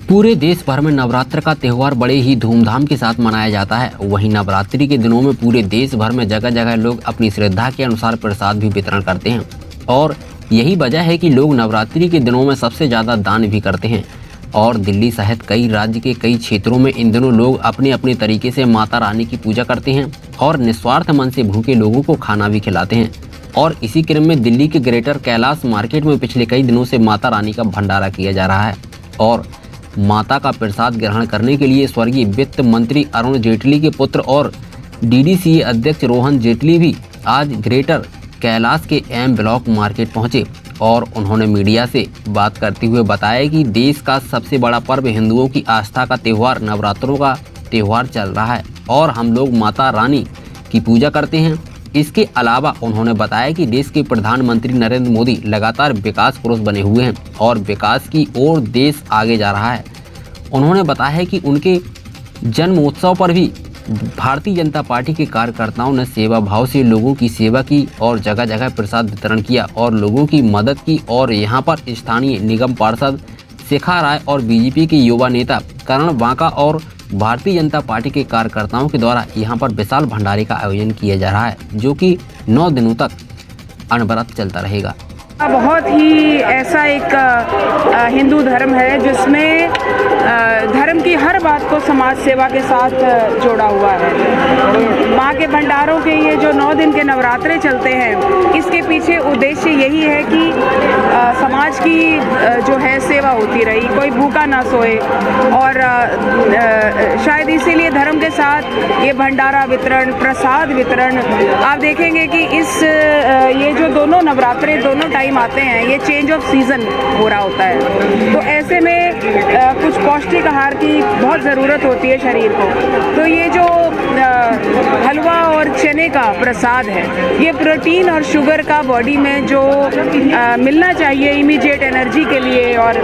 पूरे देश भर में नवरात्र का त्यौहार बड़े ही धूमधाम के साथ मनाया जाता है। वहीं नवरात्रि के दिनों में पूरे देश भर में जगह जगह लोग अपनी श्रद्धा के अनुसार प्रसाद भी वितरण करते हैं और यही वजह है कि लोग नवरात्रि के दिनों में सबसे ज़्यादा दान भी करते हैं। और दिल्ली सहित कई राज्य के कई क्षेत्रों में इन दिनों लोग अपने अपने तरीके से माता रानी की पूजा करते हैं और निस्वार्थ मन से भूखे लोगों को खाना भी खिलाते हैं। और इसी क्रम में दिल्ली के ग्रेटर कैलाश मार्केट में पिछले कई दिनों से माता रानी का भंडारा किया जा रहा है और माता का प्रसाद ग्रहण करने के लिए स्वर्गीय वित्त मंत्री अरुण जेटली के पुत्र और डीडीसीए अध्यक्ष रोहन जेटली भी आज ग्रेटर कैलाश के एम ब्लॉक मार्केट पहुंचे और उन्होंने मीडिया से बात करते हुए बताया कि देश का सबसे बड़ा पर्व हिंदुओं की आस्था का त्यौहार नवरात्रों का त्यौहार चल रहा है और हम लोग माता रानी की पूजा करते हैं। इसके अलावा उन्होंने बताया कि देश के प्रधानमंत्री नरेंद्र मोदी लगातार विकास पुरुष बने हुए हैं और विकास की ओर देश आगे जा रहा है। उन्होंने बताया कि उनके जन्मोत्सव पर भी भारतीय जनता पार्टी के कार्यकर्ताओं ने सेवा भाव से लोगों की सेवा की और जगह जगह प्रसाद वितरण किया और लोगों की मदद की। और यहां पर स्थानीय निगम पार्षद शिखा राय और बीजेपी के युवा नेता करण बांका और भारतीय जनता पार्टी के कार्यकर्ताओं के द्वारा यहां पर विशाल भंडारे का आयोजन किया जा रहा है, जो कि 9 दिनों तक अनवरत चलता रहेगा। बहुत ही ऐसा एक हिंदू धर्म है जिसमें धर्म की हर बात को समाज सेवा के साथ जोड़ा हुआ है। माँ के भंडारों के ये जो 9 दिन के नवरात्रे चलते हैं, इसके पीछे उद्देश्य यही है कि समाज की जो है सेवा होती रही, कोई भूखा ना सोए। और शायद इसीलिए धर्म के साथ ये भंडारा वितरण, प्रसाद वितरण, आप देखेंगे कि ये जो दोनों नवरात्रे दोनों टाइम आते हैं, ये चेंज ऑफ सीजन हो रहा होता है। तो ऐसे में कुछ पौष्टिक आहार की बहुत ज़रूरत होती है शरीर को। तो ये जो हलवा और चने का प्रसाद है, ये प्रोटीन और शुगर का बॉडी में जो मिलना चाहिए इमीडिएट एनर्जी के लिए और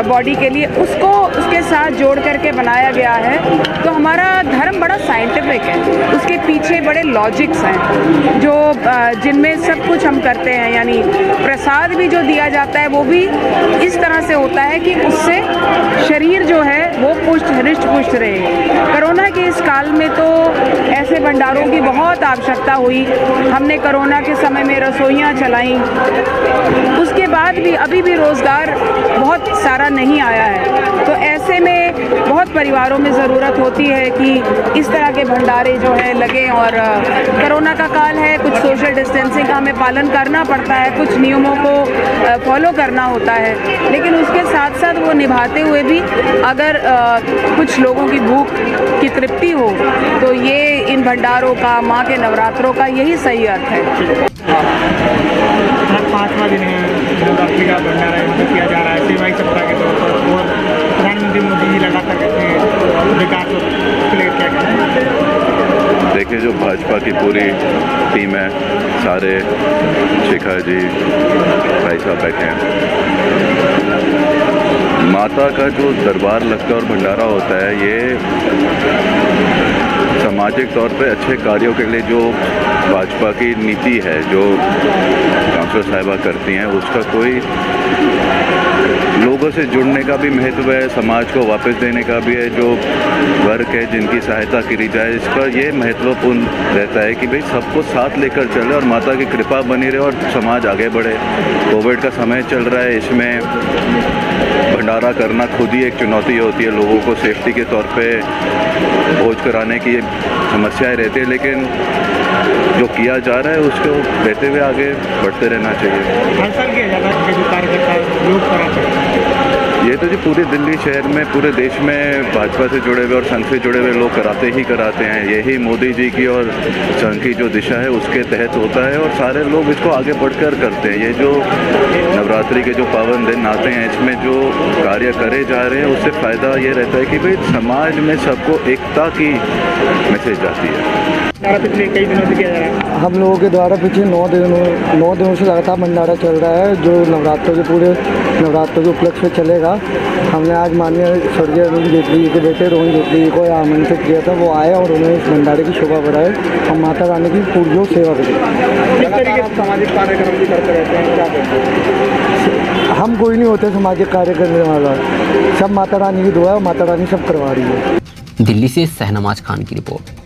बॉडी के लिए, उसके साथ जोड़ करके बनाया गया है। तो हमारा धर्म बड़ा साइंटिफिक है, उसके पीछे बड़े लॉजिक्स हैं जो जिनमें सब कुछ हम करते हैं। यानी प्रसाद भी जो दिया जाता है वो भी इस तरह से होता है कि उससे शरीर जो है वो हृष्ट पुष्ट रहे। कोरोना के इस काल में तो ऐसे भंडारों की बहुत आवश्यकता हुई। हमने कोरोना के समय में रसोइयाँ चलाई, उसके बाद भी अभी भी रोज़गार बहुत सारा नहीं आया है। तो ऐसे में बहुत परिवारों में ज़रूरत होती है कि इस तरह के भंडारे जो है लगें। और कोरोना का काल है, कुछ सोशल डिस्टेंसिंग का हमें पालन करना पड़ता है, कुछ नियमों को फॉलो करना होता है, लेकिन उसके साथ साथ वो निभाते हुए भी अगर कुछ लोगों की भूख की तृप्ति हो तो ये इन भंडारों का, माँ के नवरात्रों का यही सही अर्थ है। 5वां दिन है, नवरात्रि का भंडारा किया जा रहा है सेवाई सप्ताह के तौर पर। और प्रधानमंत्री मोदी जी लगातार कहते हैं विकास के लिए क्या कहते हैं? देखिए, जो भाजपा की पूरी टीम है, सारे शिखा जी भाई साहब बैठे हैं। माता का जो दरबार लगता है और भंडारा होता है, ये सामाजिक तौर पे अच्छे कार्यों के लिए जो भाजपा की नीति है, जो काउंसिलर साहिबा करती हैं, उसका कोई लोगों से जुड़ने का भी महत्व है, समाज को वापस देने का भी है। जो वर्ग है जिनकी सहायता करी जाए, इसका ये महत्वपूर्ण रहता है कि भाई सबको साथ लेकर चले और माता की कृपा बनी रहे और समाज आगे बढ़े। कोविड का समय चल रहा है, इसमें भंडारा करना खुद ही एक चुनौती होती है। लोगों को सेफ्टी के तौर पे भोज कराने की समस्याएं रहती है, लेकिन जो किया जा रहा है उसको देते हुए आगे बढ़ते रहना चाहिए। हर साल किया जाता है जो कार्यकर्ता योग कराते हैं। ये तो जी पूरे दिल्ली शहर में, पूरे देश में भाजपा से जुड़े हुए और संघ से जुड़े हुए लोग कराते हैं। यही मोदी जी की और संघ की जो दिशा है उसके तहत होता है और सारे लोग इसको आगे बढ़कर करते हैं। ये जो नवरात्रि के जो पावन दिन आते हैं, इसमें जो कार्य करे जा रहे हैं, उससे फ़ायदा ये रहता है कि भाई समाज में सबको एकता की मैसेज जाती है। पिछले कई दिनों से किया जा रहा है। हम लोगों के द्वारा पिछले 9 दिनों से लगातार भंडारा चल रहा है, जो पूरे नवरात्रों के उपलक्ष्य में चलेगा। हमने आज माननीय स्वर्गीय अरुण जेटली के बेटे रोहन जेटली को आमंत्रित किया था, वो आए और उन्होंने इस भंडारे की शोभा बढ़ाई और माता रानी की पुरजोर सेवा करी। किस तरीके से सामाजिक कार्यक्रम भी करते रहते हैं, क्या करते हैं? हम कोई नहीं होते सामाजिक कार्य करने वाला, सब माता रानी की दुआ है, माता रानी सब करवा रही है। दिल्ली से शहनवाज खान की रिपोर्ट।